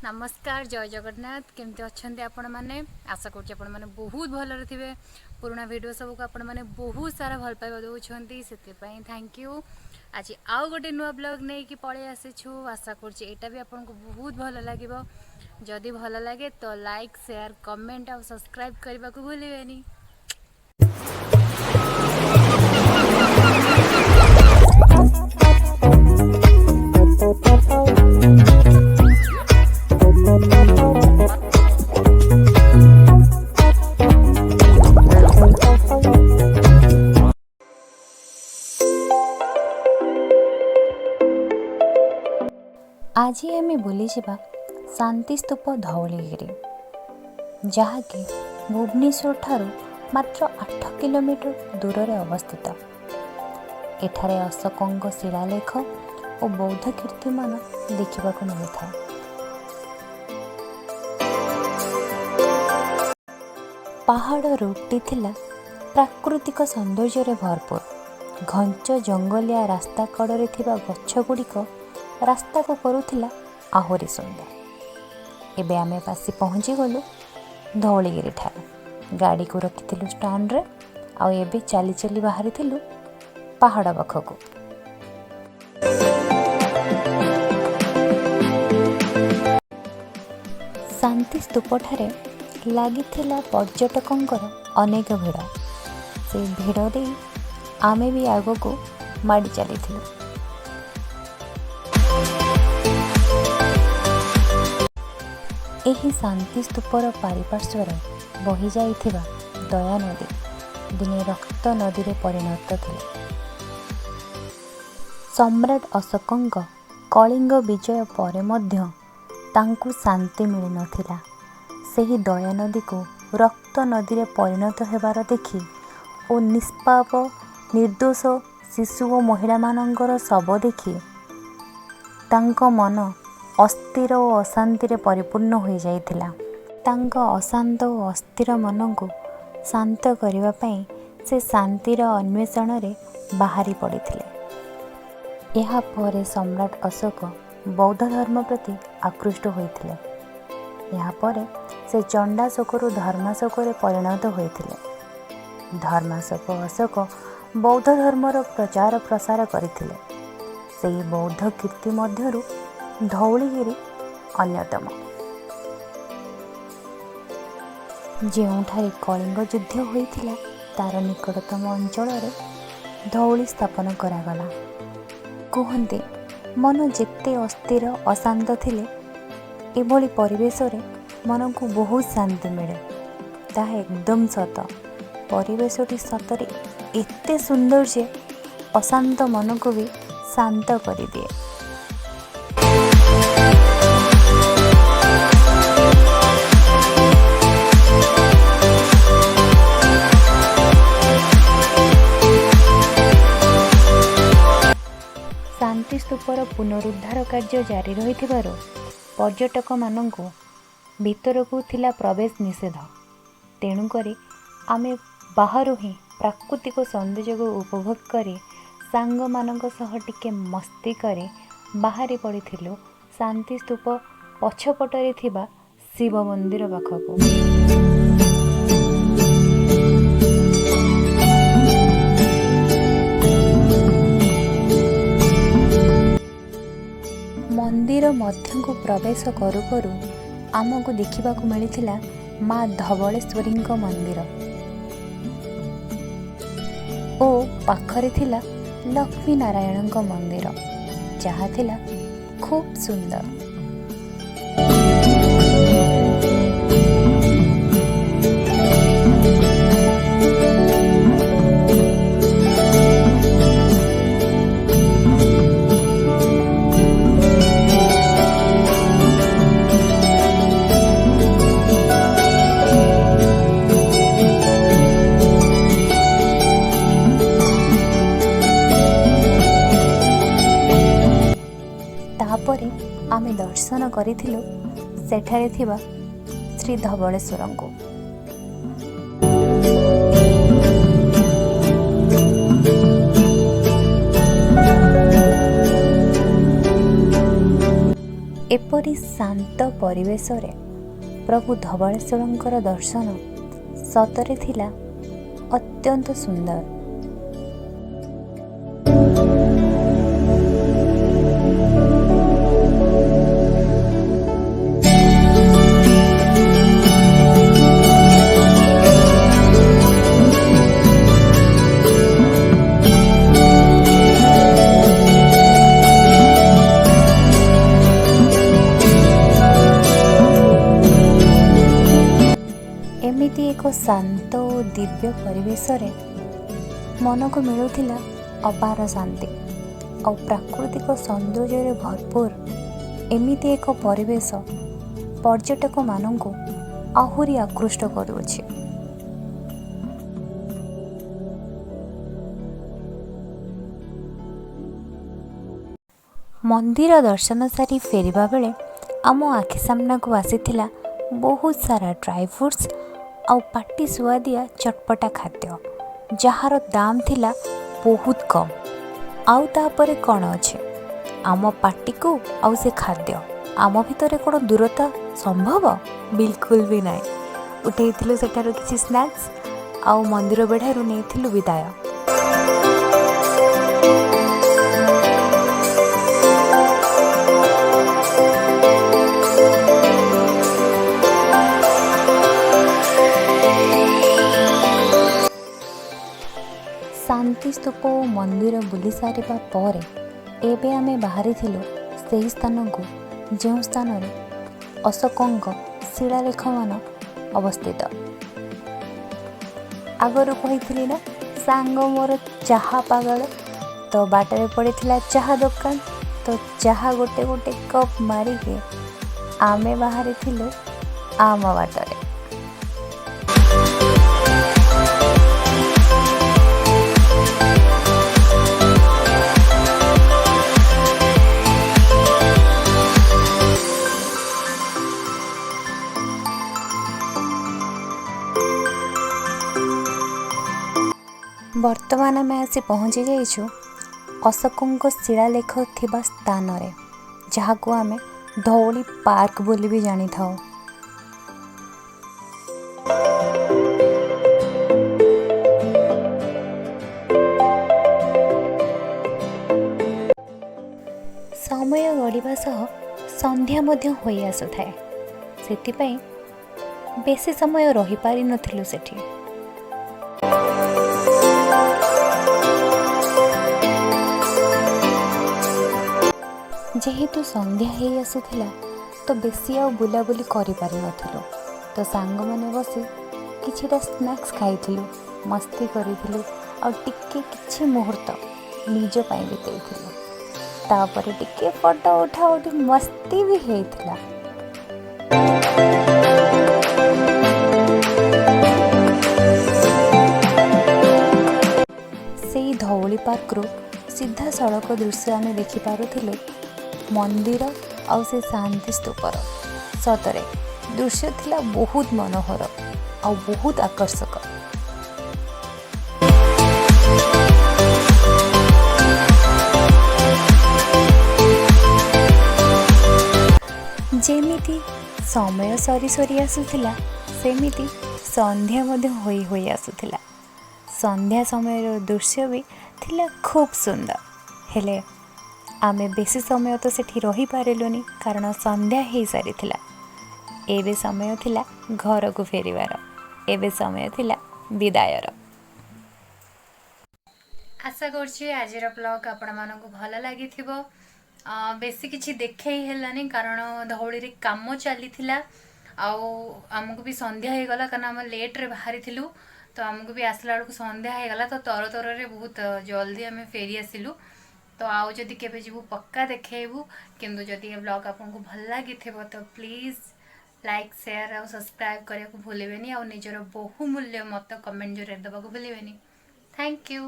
नमस्कार जय जगन्नाथ केमती अच्छा आपण मैंने आशा करें बहुत भलरे थे। पुराणा वीडियो सब को आपण मैंने बहुत सारा भल पाइबा दौरान से थैंक यू। आज आउ गोटे नुआ ब्लॉग नहीं कि पलि आसीछु। आशा करा भी आपको बहुत भल लगे। जदि भल लगे तो लाइक शेयर कमेंट और सब्सक्राइब करने को भूलिए। आज आम बुली जावा शांति स्तूप धौलीगिरी, जहाँकि भुवनेश्वर ठारू मात्र 8 किलोमीटर दूर में अवस्थित। एठारे अशोकों शिलालेख और बौद्ध कीर्तिमान देखा मिलता। पहाड़ रोडटी थिला प्राकृतिक सौंदर्य भरपूर। घंच जंगलिया रास्ता कड़े थिबा गछ गुड़िक रास्ता को करुथिला आहुरी सुंदर। एबे आमे पासी पहुँची गलु धौलीगिरी ठारे। गाड़ी को रखिथिलु स्टैंड रे आ एबे चली चली बाहरी थिलु पहाड़ पाखकु। शांति स्तूप ठारे लागिथिला पर्यटकंकर अनेक भिड़। से भिड़ दे आमे भी आगको माड़ी चलीथिलु। एही शांति स्तूपर पारिपार्श्वर बही जाइथिबा दया नदी दिने रक्त नदी रे परिणत थिले। सम्राट अशोकଙ୍କ कलिंग विजय पर मध्य तांकु शांति मिल नथिला। सेही दया नदी को रक्त नदी रे परिणत हेबार देखि ओ निष्पाप निर्दोष शिशु और महिला मानकर शव देखि तांको मन अस्थिर और अशांति रे परिपूर्ण हो जाइथिला। तांको अशांत और अस्थिर मन को शांत करने पई से शांतिर अन्वेषण रे बाहरी पड़िथिले। यहाँ पर सम्राट अशोक बौद्ध धर्म प्रति आकृष्ट होइथिले। यहाँ पर से चंडाशोकरू धर्माशोक रे परिणत होइथिले। धर्माशोक अशोक बौद्ध धर्मर प्रचार प्रसार करथिले। सेही बौद्ध कीर्ति मध्यरु धौलीगिरी अन्यतम। ଯେଉଁଠାରେ कलिंग युद्ध होइथिला तार निकटतम अंचल धौली स्थापन करागला। कहते मन जेते अस्थिर अशांत थिले एभली परिवेश रे मन को बहुत शांति मिले। ताहा एकदम सत। परिवेशटी सतरे एते सुंदर जे अशांत मन को भी शांत कर दिए। शांति स्तूपर पुनरुद्धार कार्य जारी रही पर्यटक मानक भीतर को थिला प्रवेश निषेध। तेणुक आमे बाहर ही प्राकृतिक सौंदर्य को उपभोग करी सांग मानक सह टिके मस्ती करे बाहरी पड़िथिलु शांति स्तूप पछपटरे थिबा शिव मंदिर पाखकु। मंदिर मध्य को प्रवेश करू करू आमको देखा मिलता माँ धवलेश्वरी मंदिर ओ पाखरे थिला लक्ष्मी नारायण मंदिर जहाँ थिला खूब सुंदर। तापरे आमे दर्शन करिथिलु सेठारे थिबा श्री धवलेश्वर को। एपरी शांत परिवेश रे प्रभु धवळेश्वरंकर दर्शन सतरे थिला अत्यंत सुंदर। एमिति एक शांत और दिव्य परिवेश रे मन को मिलुथिला अपार शांति और प्राकृतिक सौंदर्य रे भरपूर एमिति एक परिवेश पर्यटक मानंकु आहुरी आकृष्ट करुछि। मंदिर दर्शन सारी फेरिबा बेले आम आखि सामना को आसीथिला बहुत सारा ड्राई फ्रूट्स आउ पाटी सुआदिया चटपटा खाद्य जार दाम थिला बहुत कम। आउ तापरे कौन अच्छे आम पाटी को आउ से खाद्य आम भितर कौन दूरता संभव बिल्कुल भी ना। उठेइथिलु सेठार किछि स्नैक्स आउ मंदिर बेढ़ारू नेइथिलु विदाय। शांति स्तूप मंदिर बुली सारिबा परे एबे आमे बाहरी थिलु सेही स्थान को जो स्थान रे अशोकंक शिलालेख मान अवस्थित। आगरू कही ना सांग मोर चाहा पागल तो बाटरे पड़े चाहा दुकान तो चाहा गोटे गोटे कप मारिके आमे बाहरी थिलु आम बाटरे। वर्तमान आम आसी पहुँची जाइछु अशोकंक शिलालेख थिबा स्थान रे जहाँ को आमे धौली पार्क बोली भी जानी थाओ। समय गड़िबा सह संध्या मध्य होई आसुथाए सेतिपई बेसी समय रही पारि नथिलु सेठी। जेहेतु संध्या हो आसुला तो बेसी आ बुलाबुली करि पारि नथिलु तो सांग माने बसी किछिटा स्नैक्स खाइथिलु मस्ती करिथिलु आ टिके किछि मुहूर्त निज पाई बितेइथिलु तापर टिके फोटो उठा उठी मस्ती भी हेइथिला। सेई धौली पार्क रो सीधा सड़क दृश्य आमे देखि पारुथिलु मंदिर आउ से शांति स्तूपर सतरे दृश्य थिला बहुत मनोहर आउ बहुत आकर्षक। जेमिति समय सरी सरी आसुथिला सेमिति संध्या मध्य होई होई आसुथिला। संध्या समय दृश्य भी थिला खूब सुंदर हेले आमे बेसी समय तो सेठी रही पारिलुनी कारण संध्या हो सारी थिला। एबे समय थिला घर को फेरिबार एबे समय थिला विदायर। आशा करछि आजिर ब्लॉग आपण मानकु भल लागिथिबो। बेसी किछि देखै हेलानी कारण धौली रे काम चलीथिला आउ आमको भी संध्या हो गला कारण हम लेट रे बाहरी थिलु तो आमको भी आसला बेलू संध्या हो गला तो तर तर रे बहुत जल्दी आम फेरी आसिलु। तो आउ जदि केबे जीवु पक्का देखेबु किंतु जदि ये ब्लॉग आपको भल लागिथिबो तो प्लीज लाइक शेयर और सब्सक्राइब करने को भूलेबेनी और निजर बहुमूल्य मत कमेंट जरिए देवाक भूलेबेनी। Thank you.